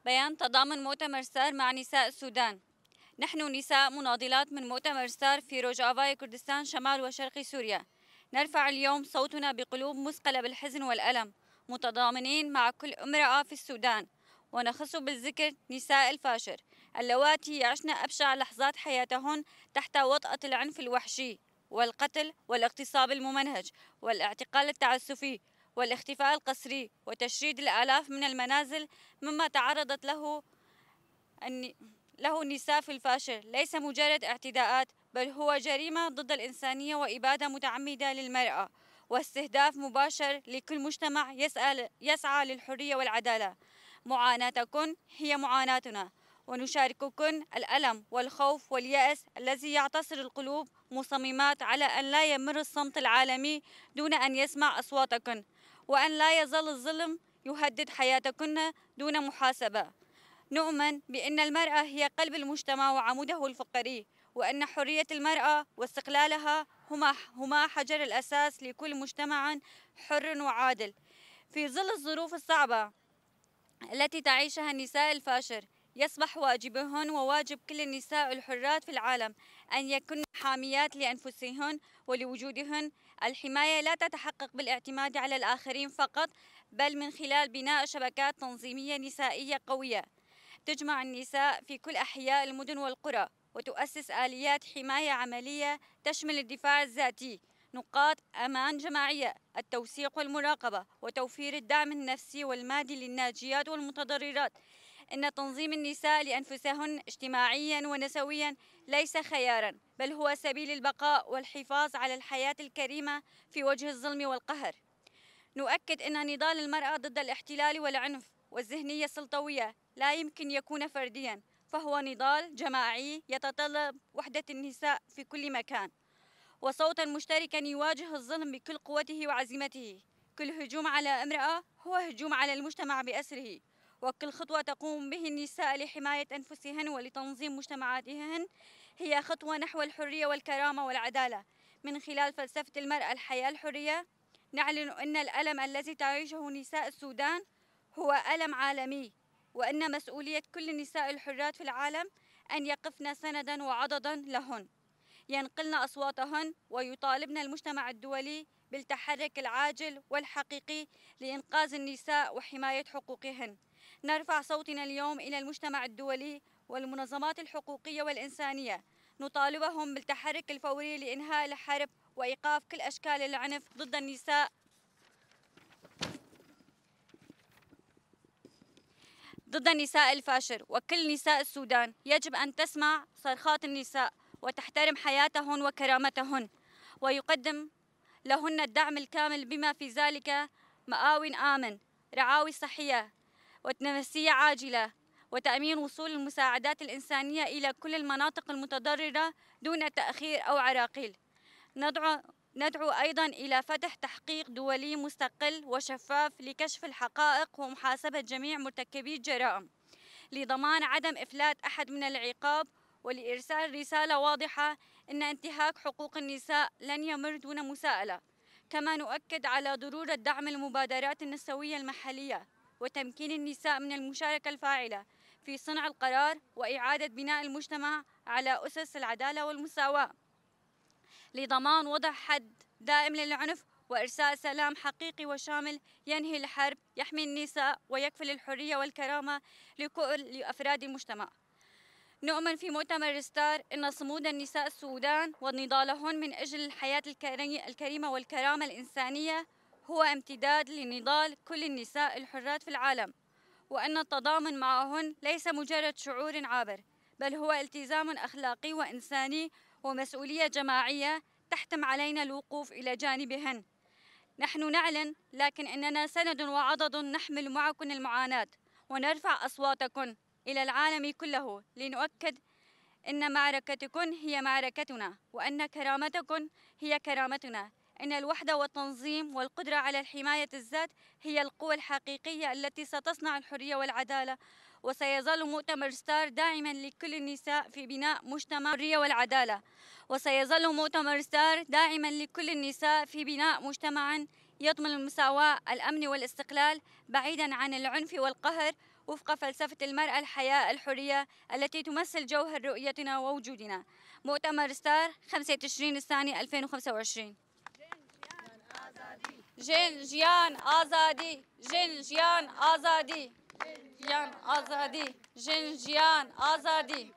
بيان تضامن مؤتمر ستار مع نساء السودان. نحن نساء مناضلات من مؤتمر ستار في روجافا كردستان شمال وشرق سوريا نرفع اليوم صوتنا بقلوب مثقلة بالحزن والألم، متضامنين مع كل امرأة في السودان، ونخص بالذكر نساء الفاشر اللواتي يعشن أبشع لحظات حياتهن تحت وطأة العنف الوحشي والقتل والاغتصاب الممنهج والاعتقال التعسفي والاختفاء القسري وتشريد الآلاف من المنازل، مما تعرضت له النساء في الفاشر ليس مجرد اعتداءات، بل هو جريمة ضد الإنسانية وإبادة متعمدة للمرأة واستهداف مباشر لكل مجتمع يسعى للحرية والعدالة. معاناتكن هي معاناتنا، ونشارككن الألم والخوف واليأس الذي يعتصر القلوب، مصممات على أن لا يمر الصمت العالمي دون أن يسمع أصواتكن، وأن لا يظل الظلم يهدد حياتكن دون محاسبة. نؤمن بأن المرأة هي قلب المجتمع وعموده الفقري، وأن حرية المرأة واستقلالها هما حجر الأساس لكل مجتمع حر وعادل. في ظل الظروف الصعبة التي تعيشها النساء الفاشر، يصبح واجبهن وواجب كل النساء الحرات في العالم أن يكن حاميات لأنفسهن ولوجودهن. الحماية لا تتحقق بالاعتماد على الآخرين فقط، بل من خلال بناء شبكات تنظيمية نسائية قوية تجمع النساء في كل أحياء المدن والقرى، وتؤسس آليات حماية عملية تشمل الدفاع الذاتي، نقاط أمان جماعية، التوثيق والمراقبة، وتوفير الدعم النفسي والمادي للناجيات والمتضررات. إن تنظيم النساء لأنفسهن اجتماعيا ونسويا ليس خيارا، بل هو سبيل البقاء والحفاظ على الحياة الكريمة في وجه الظلم والقهر. نؤكد أن نضال المرأة ضد الاحتلال والعنف والذهنية السلطوية لا يمكن يكون فرديا، فهو نضال جماعي يتطلب وحدة النساء في كل مكان، وصوتا مشتركا يواجه الظلم بكل قوته وعزيمته. كل هجوم على امرأة هو هجوم على المجتمع بأسره، وكل خطوة تقوم به النساء لحماية أنفسهن ولتنظيم مجتمعاتهن هي خطوة نحو الحرية والكرامة والعدالة. من خلال فلسفة المرأة الحياة الحرية، نعلن أن الألم الذي تعيشه نساء السودان هو ألم عالمي، وأن مسؤولية كل النساء الحرات في العالم أن يقفن سندا وعضدا لهن، ينقلن أصواتهن، ويطالبن المجتمع الدولي بالتحرك العاجل والحقيقي لإنقاذ النساء وحماية حقوقهن. نرفع صوتنا اليوم إلى المجتمع الدولي والمنظمات الحقوقية والإنسانية، نطالبهم بالتحرك الفوري لإنهاء الحرب وإيقاف كل أشكال العنف ضد النساء الفاشر. وكل نساء السودان يجب أن تسمع صرخات النساء وتحترم حياتهن وكرامتهن، ويقدم لهن الدعم الكامل بما في ذلك مآوٍ آمن، رعاوي صحية وتنفسية عاجلة، وتأمين وصول المساعدات الإنسانية إلى كل المناطق المتضررة دون تأخير أو عراقيل. ندعو ندعو أيضا إلى فتح تحقيق دولي مستقل وشفاف لكشف الحقائق ومحاسبة جميع مرتكبي الجرائم، لضمان عدم إفلات أحد من العقاب، ولإرسال رسالة واضحة أن انتهاك حقوق النساء لن يمر دون مساءلة. كما نؤكد على ضرورة دعم المبادرات النسوية المحلية وتمكين النساء من المشاركة الفاعلة في صنع القرار وإعادة بناء المجتمع على أسس العدالة والمساواة، لضمان وضع حد دائم للعنف وإرساء سلام حقيقي وشامل ينهي الحرب، يحمي النساء ويكفل الحرية والكرامة لكل أفراد المجتمع. نؤمن في مؤتمر ستار أن صمود النساء السودان ونضالهن من أجل الحياة الكريمة والكرامة الإنسانية هو امتداد لنضال كل النساء الحرات في العالم، وأن التضامن معهن ليس مجرد شعور عابر، بل هو التزام أخلاقي وإنساني ومسؤولية جماعية تحتم علينا الوقوف إلى جانبهن. نحن نعلن لكن أننا سند وعضد نحمل معكن المعاناة، ونرفع أصواتكن إلى العالم كله لنؤكد أن معركتكن هي معركتنا، وأن كرامتكن هي كرامتنا، أن الوحدة والتنظيم والقدرة على حماية الذات هي القوة الحقيقية التي ستصنع الحرية والعدالة. وسيظل مؤتمر ستار داعما لكل النساء في بناء مجتمع الحرية والعدالة، وسيظل مؤتمر ستار داعما لكل النساء في بناء مجتمع يضمن المساواة، الأمن والاستقلال بعيدا عن العنف والقهر، وفق فلسفة المرأة الحياة الحرية التي تمثل جوهر رؤيتنا ووجودنا. مؤتمر ستار 5 تشرين الثاني 2025. جن جيان آزادي، جن جيان آزادي، جن جيان آزادي، جن جيان آزادي.